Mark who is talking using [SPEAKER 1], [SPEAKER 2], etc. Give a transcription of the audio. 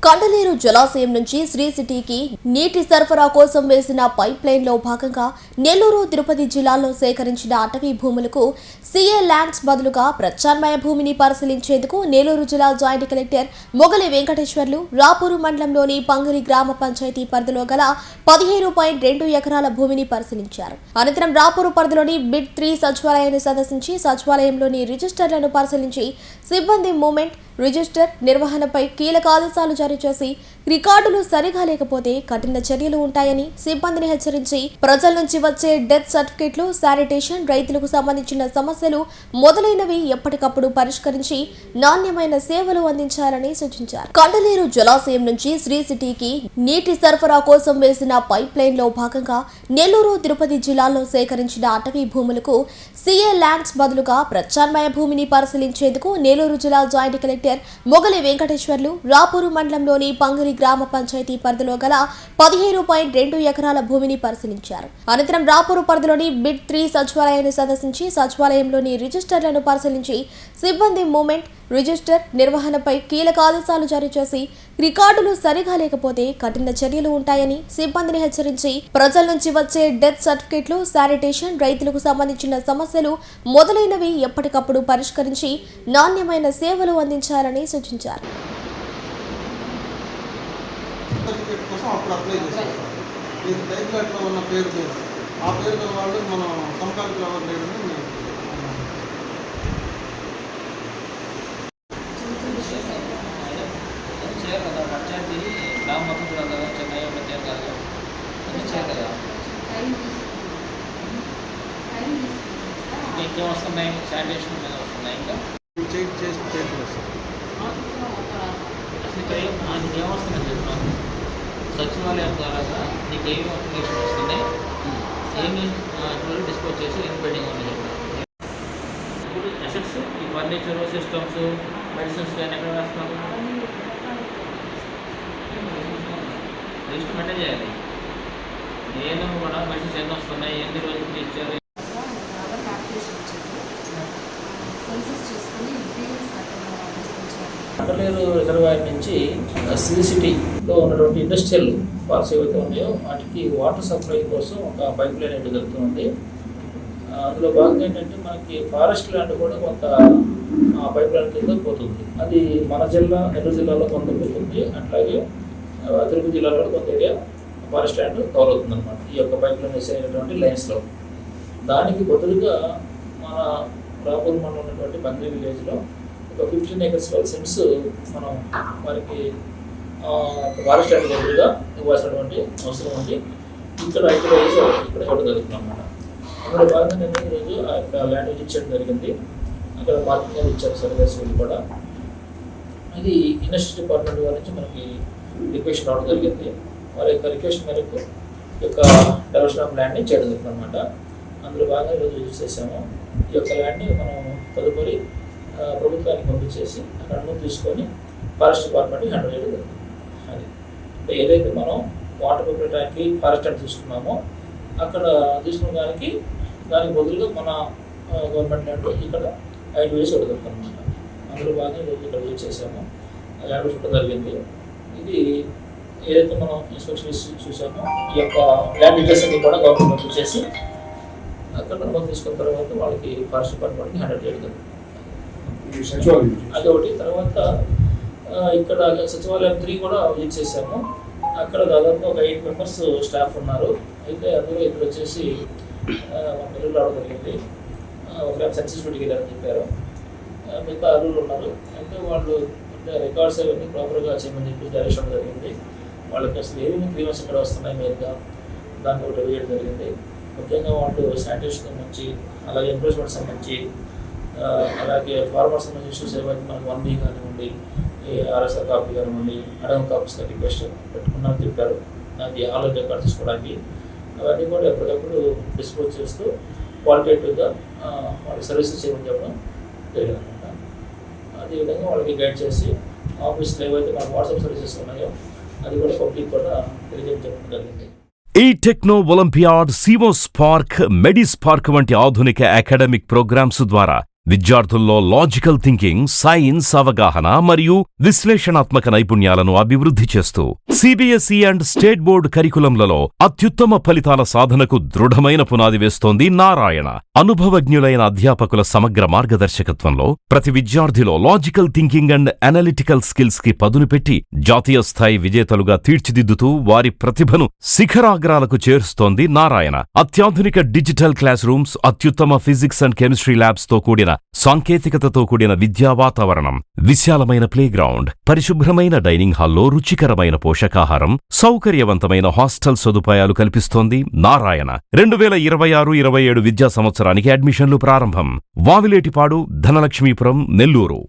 [SPEAKER 1] కండలేరు జలాశయం నుంచి శ్రీ సిటీకి నీటి సరఫరా కోసం వేసిన పైప్ లైన్ లో భాగంగా నెల్లూరు, తిరుపతి జిల్లాల్లో సేకరించిన అటవీ భూములకు సీఏ ల్యాండ్స్ బదులుగా ప్రత్యామ్నాయ భూమిని పరిశీలించేందుకు నెల్లూరు జిల్లా జాయింట్ కలెక్టర్ మొగలి వెంకటేశ్వర్లు రాపూరు మండలంలోని పంగిరి గ్రామ పంచాయతీ పరిధిలో గల 15.2 ఎకరాల భూమిని పరిశీలించారు. అనంతరం రాపూరు పరిధిలోని బిడ్ 3 సచివాలయాన్ని సందర్శించి సచివాలయంలోని రిజిస్టర్లను పరిశీలించి సిబ్బంది మూవ్మెంట్ రిజిస్టర్ నిర్వహణపై కీలక ఆదేశాలు జారీ చేసి రికార్డులు సరిగా లేకపోతే కఠిన చర్యలు ఉంటాయని సిబ్బందిని హెచ్చరించి ప్రజల నుంచి వచ్చే డెత్ సర్టిఫికెట్లు, శానిటేషన్, రైతులకు సంబంధించిన సమస్యలు మొదలైనవి ఎప్పటికప్పుడు పరిష్కరించి నాణ్యమైన సేవలు అందించాలని సూచించారు. కండలేరు జలాశయం నుంచి శ్రీ సిటీకి నీటి సరఫరా కోసం వేసిన పైప్ లైన్ లో భాగంగా నెల్లూరు, తిరుపతి జిల్లాల్లో సేకరించిన అటవీ భూములకు సీఏ ల్యాండ్స్ బదులుగా ప్రత్యామ్నాయ భూమిని పరిశీలించేందుకు నెల్లూరు జిల్లా జాయింట్ కలెక్టర్ మొగలి వెంకటేశ్వర్లు రాపూరు మండలంలోని పంగిరి గ్రామ పంచాయతీ పరిధిలో గల 15.2 ఎకరాల భూమిని పరిశీలించారు. అనంతరం రాపూరు పరిధిలోని బిడ్ 3 సచివాలయాన్ని సందర్శించి సచివాలయంలోని రిజిస్టర్లను పరిశీలించి సిబ్బంది మూవ్మెంట్ రిజిస్టర్ నిర్వహణపై కీలక ఆదేశాలు జారీ చేసి రికార్డులు సరిగా లేకపోతే కఠిన చర్యలు ఉంటాయని సిబ్బందిని హెచ్చరించి ప్రజల నుంచి వచ్చే డెత్ సర్టిఫికెట్లు, శానిటేషన్, రైతులకు సంబంధించిన సమస్యలు మొదలైనవి ఎప్పటికప్పుడు పరిష్కరించి నాణ్యమైన సేవలు అందించాలని సూచించారు.
[SPEAKER 2] ఇంకేం వస్తున్నాయి, శానిటేషన్ మీద వస్తున్నాయి. ఇంకా అసలు ఏమొస్తున్నాయి చెప్తున్నాను. సచివాలయం ద్వారా నీకు ఏమి ఇన్ఫర్మేషన్ వస్తున్నాయి, ఏమి డిస్పోజ్ చేసి ఏం పెండింగ్ ఉన్నాయి చెప్పాను. ఇప్పుడు అసెట్స్, ఈ ఫర్నిచర్, సిస్టమ్స్, మెడిసిన్స్ ఎక్కడ వేస్తున్నాము, లిస్ట్ మెయింటైన్ చేయాలి. నేను కూడా మెడిసిన్స్ ఎన్ని వస్తున్నాయి, ఎన్ని రోజులు ఇచ్చారు. కండలేరు రిజర్వాయర్ నుంచి శ్రీ సిటీలో ఉన్నటువంటి ఇండస్ట్రియల్ పార్క్స్ ఏవైతే ఉన్నాయో వాటికి వాటర్ సప్లై కోసం ఒక పైప్ లైన్ అయితే జరుగుతుంది. అందులో భాగంగా ఏంటంటే మనకి ఫారెస్ట్ ల్యాండ్ కూడా కొంత ఆ పైప్ లైన్ కింద పోతుంది. అది మన జిల్లా, నెల్లూరు జిల్లాలో కొంత పోతుంది, అట్లాగే తిరుపతి జిల్లాలో కూడా కొంత ఏరియా ఫారెస్ట్ ల్యాండ్ కవర్ అవుతుంది అనమాట ఈ యొక్క పైప్ లైన్ వేసేటువంటి లైన్స్లో. దానికి బదులుగా మన రాపూర్ మండలం ఉన్నటువంటి పంగిరి విలేజ్లో ఒక 15 acres సెంట్స్ మనం వారికి ఫారెస్ట్ ల్యాండ్ బదులుగా ఇవ్వాల్సినటువంటి అవసరం ఉంది. ఇక్కడ ఇక్కడ ఇవ్వడం జరుగుతుంది అన్నమాట. అందులో భాగంగా నేను ఈరోజు ఆ యొక్క ల్యాండ్ విజిట్ చేయడం జరిగింది. అక్కడ మార్కింగ్ ఇచ్చారు సర్వేస్ కూడా. ఇది ఇండస్ట్రీ డిపార్ట్మెంట్ వారి నుంచి మనకి రిక్వెస్ట్ రావడం జరిగింది. వారి యొక్క రిక్వెస్ట్ మేరకు ఈ యొక్క డెవలప్షన్ ఆఫ్ ల్యాండ్ని చేయడం జరుగుతుంది అనమాట. అందులో భాగంగా ఈరోజు విజిట్ చేసాము. ఈ యొక్క ల్యాండ్ని మనం తదుపరి ప్రభుత్వానికి పంపించేసి అక్కడ అనుమతి తీసుకొని ఫారెస్ట్ డిపార్ట్మెంట్కి హ్యాండిల్ చేయడం జరుగుతుంది. అది అంటే ఏదైతే మనం వాటర్ పెట్టడానికి ఫారెస్ట్ ల్యాండ్ తీసుకున్నామో అక్కడ తీసుకున్న దానికి బదులుగా మన గవర్నమెంట్ ల్యాండ్ ఇక్కడ 5 వేసి జరుగుతుంది అనమాట. అందులో భాగంగా ఈరోజు ఇక్కడ విజిట్ చేసాము, ల్యాండ్ చూడడం జరిగింది. ఇది ఏదైతే మనం ఇన్స్పెక్షన్ చూసామో ఈ యొక్క ల్యాండ్ డీటెయిల్స్ అన్ని కూడా గవర్నమెంట్ పంపించేసి అక్కడ అనుమతి తీసుకున్న తర్వాత వాళ్ళకి ఫారెస్ట్ డిపార్ట్మెంట్కి హ్యాండిల్ చేయడం జరుగుతుంది. అదొకటి. తర్వాత ఇక్కడ సచివాలయం 3 కూడా విజిట్ చేసాము. అక్కడ దాదాపు ఒక 8 members స్టాఫ్ ఉన్నారు. అయితే అందులో ఇక్కడ వచ్చేసి నెల్లూరు రావడం జరిగింది. ఒక సెన్సస్ డ్యూటీకి వెళ్ళారని చెప్పారు. మిగతా అర్హులు ఉన్నారు. అయితే వాళ్ళు రికార్డ్స్ అవన్నీ ప్రాపర్గా చేయమని చెప్పి డైరెక్షన్ జరిగింది. వాళ్ళకి అసలు ఏమేమి క్లీనర్స్ ఇక్కడ వస్తున్నాయి మెయిన్గా దాన్ని ఒకటి రివ్యూ చేయడం జరిగింది. ముఖ్యంగా వాళ్ళు శానిటేషన్ సంబంధించి, అలాగే ఎంప్లాయ్మెంట్ సంబంధించి, అలాగే ఫార్మర్స్ సంబంధించి ఇష్యూస్ ఏవైతే మనకు 1B కానివ్వండి, ఆర్ఎస్ఆర్ కాపీ కానివ్వండి, అడగం కాపీస్గా రిక్వెస్ట్ పెట్టుకున్నారని చెప్పారు. అది ఆన్లైన్ రికార్డ్ తీసుకోవడానికి అవన్నీ కూడా ఎప్పటికప్పుడు డిస్పోజ్ చేస్తూ క్వాలిటేటివ్గా వాళ్ళకి సర్వీసెస్ చేయమని చెప్పడం జరిగిందనమాట. అదేవిధంగా వాళ్ళకి గైడ్ చేసి ఆఫీస్లో ఏవైతే మనకు వాట్సాప్ సర్వీసెస్ ఉన్నాయో అది కూడా పబ్లిక్ కూడా తెలియజేయడం చెప్పడం జరిగింది.
[SPEAKER 3] ఈ టెక్నో ఒలింపియాడ్, సివో స్పార్క్, మెడి స్పార్క్ వంటి ఆధునిక అకాడమిక్ ప్రోగ్రామ్స్ ద్వారా విద్యార్థుల్లో లాజికల్ థింకింగ్, సైన్స్ అవగాహన మరియు విశ్లేషణాత్మక నైపుణ్యాలను అభివృద్ధి చేస్తూ సిబిఎస్ఈ అండ్ స్టేట్ బోర్డు కరికులంలలో అత్యుత్తమ ఫలితాల సాధనకు దృఢమైన పునాది వేస్తోంది నారాయణ. అనుభవజ్ఞులైన అధ్యాపకుల సమగ్ర మార్గదర్శకత్వంలో ప్రతి విద్యార్థిలో logical thinking and analytical skills కి పదును పెట్టి జాతీయ స్థాయి విజేతలుగా తీర్చిదిద్దుతూ వారి ప్రతిభను శిఖరాగ్రాలకు చేరుస్తోంది నారాయణ. అత్యాధునిక డిజిటల్ క్లాస్ రూమ్స్, అత్యుత్తమ ఫిజిక్స్ అండ్ కెమిస్ట్రీ ల్యాబ్స్ తో కూడిన సాంకేతికతతో కూడిన విద్యా వాతావరణం, విశాలమైన ప్లేగ్రౌండ్, పరిశుభ్రమైన డైనింగ్ హాల్లో రుచికరమైన పోషకాహారం, సౌకర్యవంతమైన హాస్టల్ సదుపాయాలు కల్పిస్తోంది నారాయణ. 2026-27 విద్యా సంవత్సరానికి అడ్మిషన్లు ప్రారంభం. వావిలేటిపాడు, ధనలక్ష్మీపురం, నెల్లూరు.